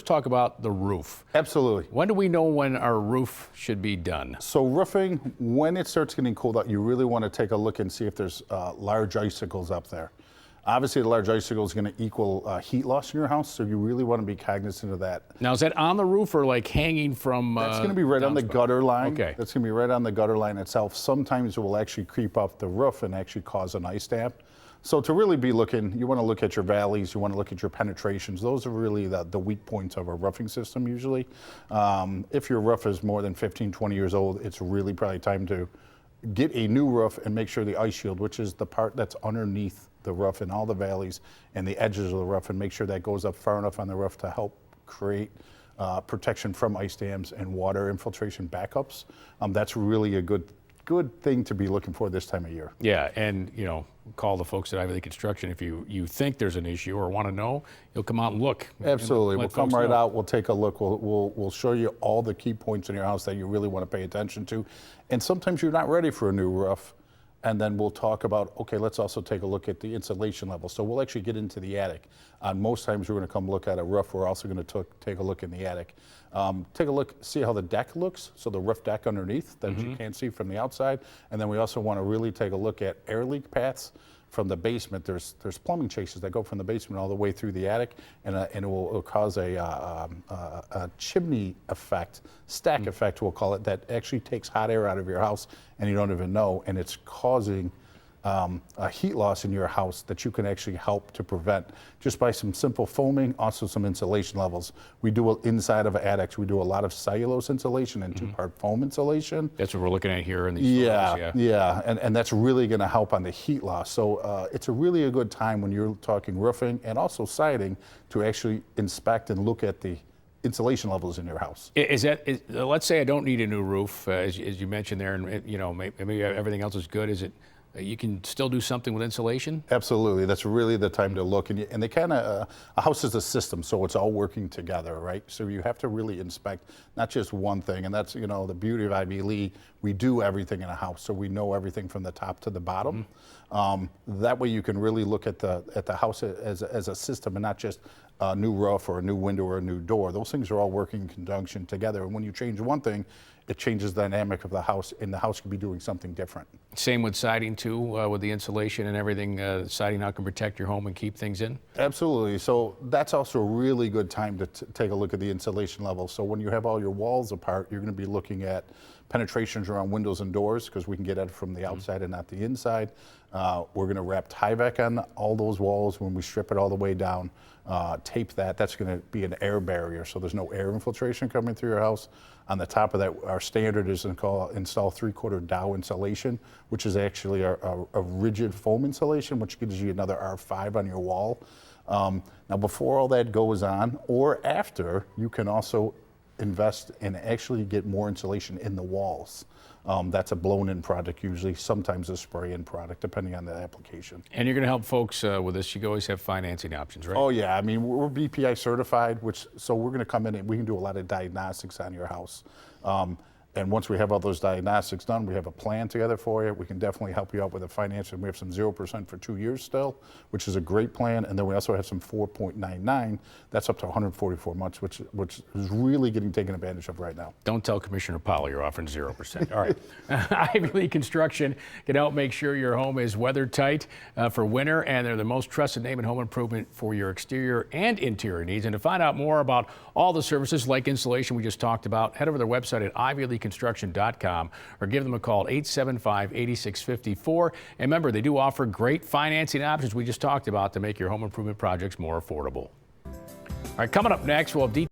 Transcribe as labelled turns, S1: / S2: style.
S1: Talk about the roof.
S2: Absolutely.
S1: When do we know when our roof should be done?
S2: So roofing, when it starts getting cold out, you really want to take a look and see if there's large icicles up there. Obviously, the large icicle is going to equal heat loss in your house, so you really want to be cognizant of that.
S1: Now, is that on the roof or like hanging from?
S2: That's going to be right on the gutter line.
S1: Okay.
S2: That's going to be right on the gutter line itself. Sometimes it will actually creep up the roof and actually cause an ice dam. So to really be looking, you want to look at your valleys, you want to look at your penetrations. Those are really the weak points of a roofing system usually. If your roof is more than 15, 20 years old, it's really probably time to get a new roof and make sure the ice shield, which is the part that's underneath the roof and all the valleys and the edges of the roof, and make sure that goes up far enough on the roof to help create protection from ice dams and water infiltration backups. That's really a good thing to be looking for this time of year.
S1: Yeah, and call the folks at Ivy League Construction if you think there's an issue or want to know. You'll come out and look.
S2: Absolutely,
S1: and
S2: we'll come right out. We'll take a look. We'll show you all the key points in your house that you really want to pay attention to. And sometimes you're not ready for a new roof, and then we'll talk about, okay, let's also take a look at the insulation level. So we'll actually get into the attic. Most times we're going to come look at a roof. We're also going to take a look in the attic. Take a look, see how the deck looks, so the roof deck underneath that you can't see from the outside. And then we also want to really take a look at air leak paths from the basement. There's plumbing chases that go from the basement all the way through the attic, and it will cause a chimney effect, stack effect we'll call it, that actually takes hot air out of your house and you don't even know, and it's causing a heat loss in your house that you can actually help to prevent just by some simple foaming, also some insulation levels. We do inside of attics, we do a lot of cellulose insulation and two-part foam insulation.
S1: That's what we're looking at here in these photos,
S2: yeah, and that's really going to help on the heat loss. So it's really a good time when you're talking roofing and also siding to actually inspect and look at the insulation levels in your house.
S1: Let's say I don't need a new roof, as you mentioned there, and maybe everything else is good. Is it? You can still do something with insulation?
S2: Absolutely. That's really the time to look. And they kind of, a house is a system, so it's all working together, right? So you have to really inspect not just one thing. And that's, the beauty of Ivy League. We do everything in a house, so we know everything from the top to the bottom. That way you can really look at the house as a system and not just a new roof or a new window or a new door. Those things are all working in conjunction together. And when you change one thing, it changes the dynamic of the house, and the house could be doing something different.
S1: Same with siding too, with the insulation and everything. Siding now can protect your home and keep things in?
S2: Absolutely. So that's also a really good time to take a look at the insulation level. So when you have all your walls apart, you're going to be looking at penetrations around windows and doors, because we can get at it from the outside and not the inside. We're going to wrap Tyvek on all those walls when we strip it all the way down. Tape that. That's going to be an air barrier, so there's no air infiltration coming through your house. On the top of that, our standard is install three-quarter Dow insulation, which is actually a rigid foam insulation, which gives you another R5 on your wall. Now, before all that goes on, or after, you can also invest and actually get more insulation in the walls. That's a blown-in product usually, sometimes a spray-in product, depending on the application.
S1: And you're going to help folks with this. You always have financing options, right?
S2: Oh yeah, I mean, we're BPI certified, so we're going to come in and we can do a lot of diagnostics on your house. And once we have all those diagnostics done, we have a plan together for you. We can definitely help you out with the financing. We have some 0% for 2 years still, which is a great plan. And then we also have some 4.99. That's up to 144 months, which is really getting taken advantage of right now.
S1: Don't tell Commissioner Powell you're offering 0%. All right. Ivy League Construction can help make sure your home is weather tight for winter, and they're the most trusted name in home improvement for your exterior and interior needs. And to find out more about all the services like insulation we just talked about, head over to their website at ivyleagueconstruction.com or give them a call at 875-8654. And remember, they do offer great financing options we just talked about to make your home improvement projects more affordable. All right, coming up next, we'll have details